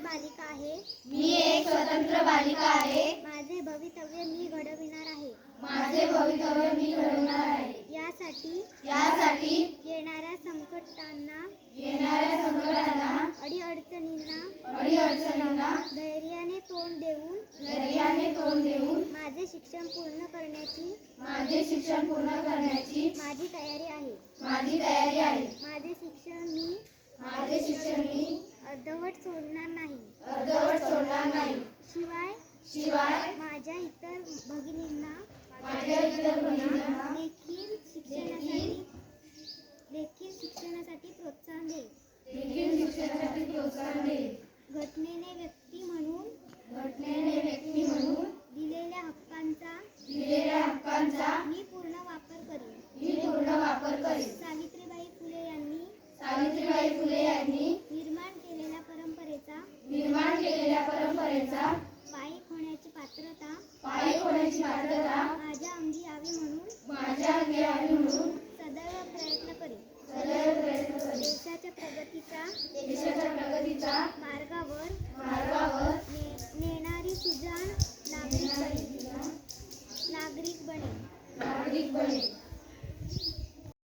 बालिका आहे. मी एक स्वतंत्र बालिका आहे. माझे भवितव्य मी घडविणार आहे. माझे भवितव्य मी घडवणार आहे. यासाठी येणाऱ्या संकटांना, अडीअडचणींना धैर्याने तोंड देऊन माझे शिक्षण पूर्ण करण्याची माझी तयारी आहे. माझे शिक्षण मी अर्धवट सोडणार नाही. शिवाय माझ्या इतर भगिनींना देखील शिक्षणासाठी प्रोत्साहन देईल. घटनेने व्यक्ती म्हणून दिलेल्या हक्कांचा मी पूर्ण वापर करेन. सावित्रीबाई फुले यांनी निर्माण केलेल्या परंपरेचा पायी होण्याची पात्रता माझ्या अंगी यावी म्हणून सदैव प्रयत्न करेन. देशाच्या प्रगतीचा